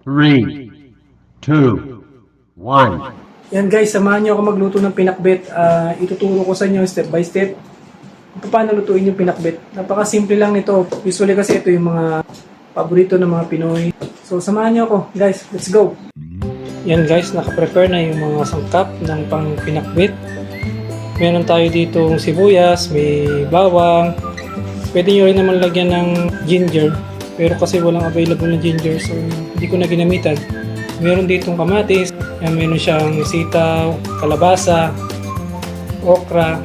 Three, two, one. Yan guys, samahan nyo ako magluto ng pinakbet. Ituturo ko sa inyo step by step kung paano lutuin yung pinakbet. Napakasimple lang nito. Usually kasi ito yung mga paborito ng mga Pinoy. So samahan nyo ako guys, let's go! Yan guys, nakaprepare na yung mga sangkap ng pang pinakbet. Meron tayo dito sibuyas, may bawang. Pwede nyo rin naman lagyan ng ginger. Pero kasi walang available na ginger, so hindi ko na ginamitan. Meron ditong kamatis, meron siyang sitaw, kalabasa, okra,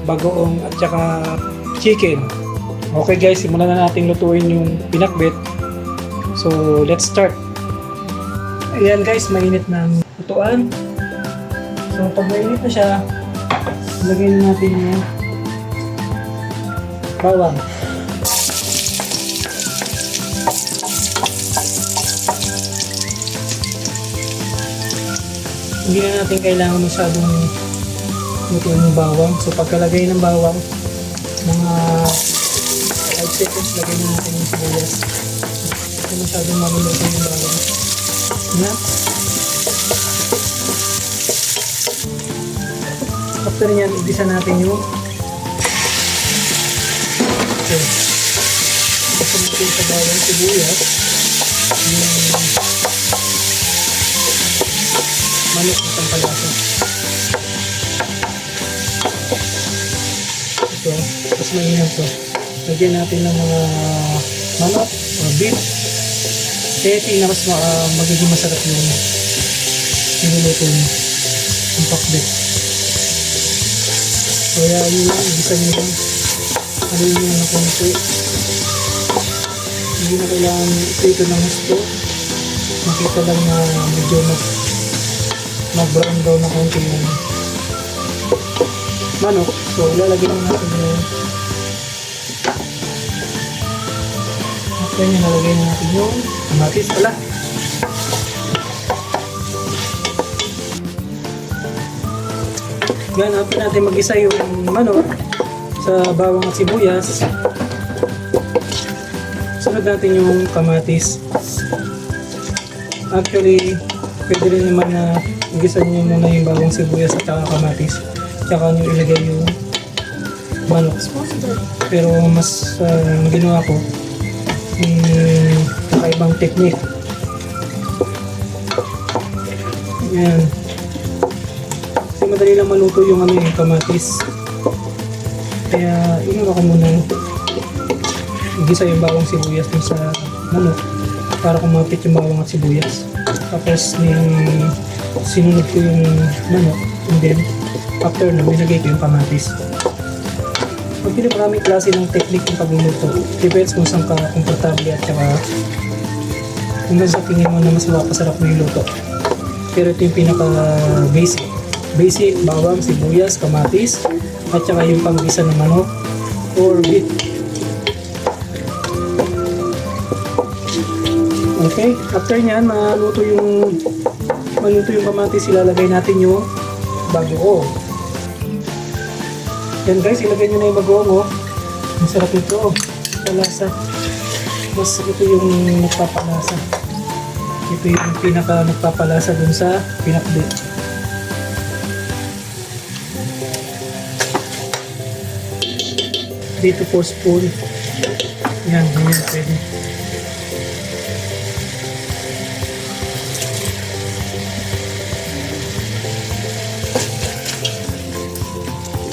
bagoong at saka chicken. Okay guys, simulan na natin lutuin yung pinakbet. So let's start. Ayan guys, mainit ng lutuan. So pag mainit na siya, lagyan natin yung bawang. Hindi na natin kailangan masyadong lutuin yung bawang. So pagkalagay ng bawang, mga 5 seconds, lagay na natin yung sibuyas. Hindi masyadong maluluto yung bawang. Na? After nyan, igisa natin yung natin sa bawang sibuyas yung manok na pampalasa. Ito, mas mainam to. Lagyan natin ng mga manok o beef. Kaya mas magiging masarap yung niluluto nyo. Yung pakbet. So yan yun lang, igisa nyo lang. Ano yun yung nakunti. Hindi na kailangan ito ng gusto. Makita lang na medyo mag-brown daw na konti yung manok. So ilalagay na natin yung after nyo nalagay na natin yung kamatis pala. Yan, after natin mag-isa yung manok sa bawang at sibuyas, sunod natin yung kamatis. Actually, pwede rin naman na mag-isa nyo muna yung bawang sibuyas at saka kamatis, tsaka nyo ilagay yung manok. Pero mas ginawa ko kakaibang technique. Yan. Kasi madali lang maluto yung yung kamatis. Kaya inuna ko muna igisa yung bawang sibuyas dun sa manok para kumapit yung bawang at sibuyas. Tapos sinunod ko yung manok and then after na nilagay ko yung kamatis. Pagpili maraming klase ng technique ng pagluluto. Depends kung saan ka komportable at saka kung sa tingin mo na mas makasarap na yung luto. Pero ito yung pinaka basic, bawang, sibuyas, kamatis at saka yung panggisa ng manok or beef. Okay, after nyan, maluto yung kamatis, ilalagay natin yung bagoong. Yan guys, ilagay nyo na yung bagoong, oh. Masarap ito, palasa. Mas ito yung nagpapalasa. Ito yung pinaka nagpapalasa dun sa pinakbet. Dito 4 spoon. Yan, ganyan pwede.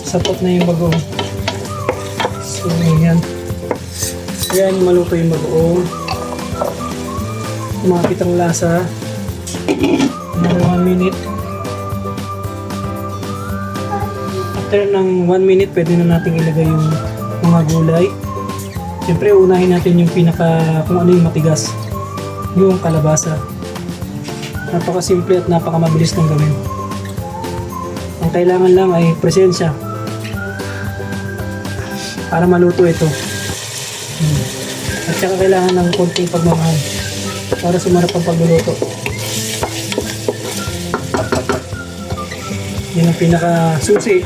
Sapat na yung bagoong. So, yan. Yan, maluto yung bagoong. Kumapit ang lasa. Another 1 minute. After ng 1 minute, pwede na natin ilagay yung mga gulay. Siyempre, unahin natin yung kung ano yung matigas. Yung kalabasa. Napakasimple at napakamabilis ng gawin. Ang kailangan lang ay presensya para maluto ito. At saka kailangan ng konting pagmamahal para sumarap ang pagluluto. Yan ang pinaka susi.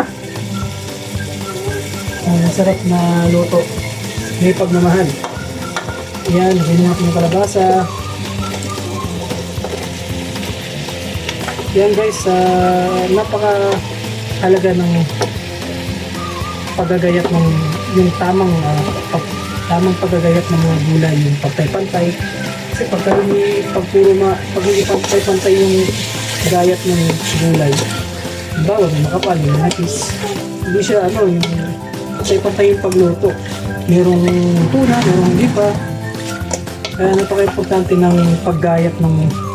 Masarap na luto. May pagmamahal. Yan, lagyan natin yung kalabasa. Yan guys, napaka halaga ng paggagayat ng yung tamang paggagayat ng mga gulay, yung pantay-pantay. Kasi pag hindi pantay-pantay yung gayat ng gulay, bawa na makapal, yung napis. Hindi siya yung pantay-pantay yung pagluto. Merong tuna, merong hindi pa. Kaya napaka-importante ng paggayat ng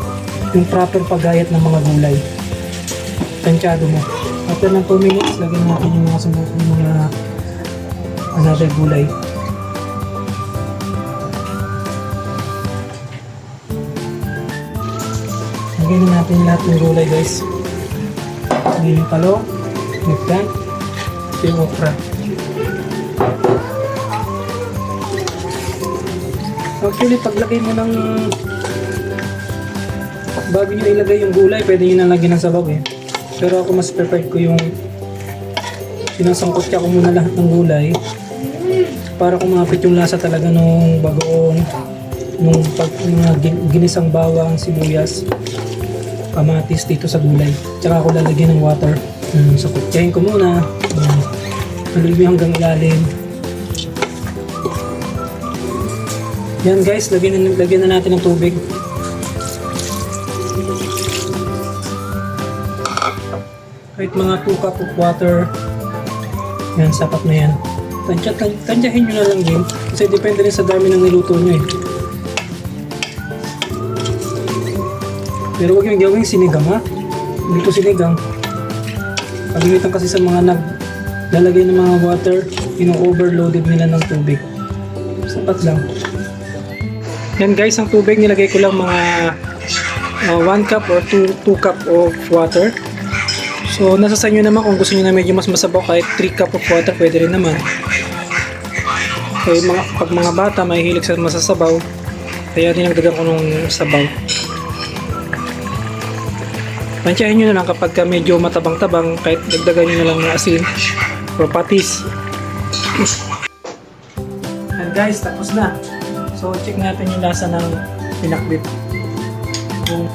yung proper paggayat ng mga gulay. Tansyado mo. After ng 2 minutes, lagyan natin yung mga sumunod ng mga another gulay. Lagyan na natin lahat ng gulay guys. Lagyan yung talong, yung plant, yung okra. Actually, paglagay mo ng bago nyo ilagay yung gulay, pwede nyo na lagyan ng sabaw eh. Pero ako mas preferred ko yung sinasangkot ko muna lahat ng gulay para kumapit yung lasa talaga nung bagoong, nung mga ginisang bawang, sibuyas, kamatis dito sa gulay. Tsaka ako lalagyan ng water. So, kutyahin ko muna. Haluin hanggang ilalim. Yan guys, lagyan na natin ng tubig. Kahit mga 2 cup of water. Yan, sapat na yan. Tansyahin nyo na lang din. Kasi depende rin sa dami ng niluto nyo eh. Pero huwag yung gawing sinigang ha. Hindi ko sinigang. Pagimitan kasi sa mga naglalagay ng mga water, overloaded nila ng tubig. Sapat lang. Yan guys, ang tubig nilagay ko lang mga 1 cup or 2 cup of water. So, nasa sa inyo naman kung gusto niyo na medyo mas masabaw, kahit 3 cup of water, pwede rin naman. So, pag mga bata, may hilig sa masasabaw, kaya dinagdagan ko ng sabaw. Tansyahin nyo na lang kapag medyo matabang-tabang, kahit dagdagan nyo na lang ng asin or patis. And guys, tapos na. So, check natin yung lasa ng pinakbit. Kung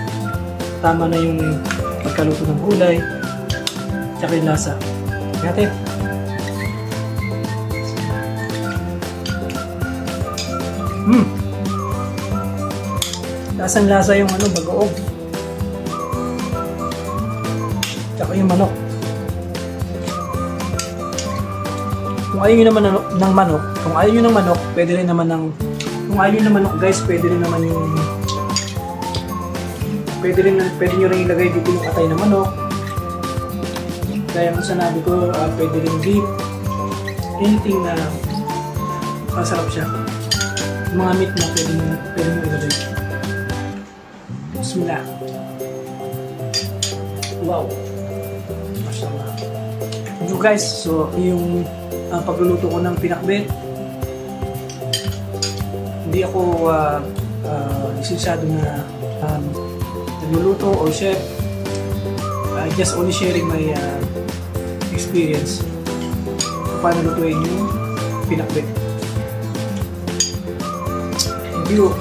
tama na yung pagkaluto ng gulay, tsaka yung lasa. Natin. Lasang-lasa yung bagoong. Tsaka yung manok. Kung ayaw nyo naman ng manok, pwede rin naman kung ayaw nyo ng manok guys, pwede rin naman yung pwede nyo rin ilagay dito yung atay na manok. Kaya kung sanabi ko, pwede rin beef, anything na masarap siya. Yung mga meat na pwede nyo ilagay. Bismillah. Wow. Mashallah. So guys, so yung pagluluto ko ng pinakbet, hindi ako lisensyado na nagluluto or chef. Just only sharing my experience kung paano lutuin yung pinakbet. Thank you.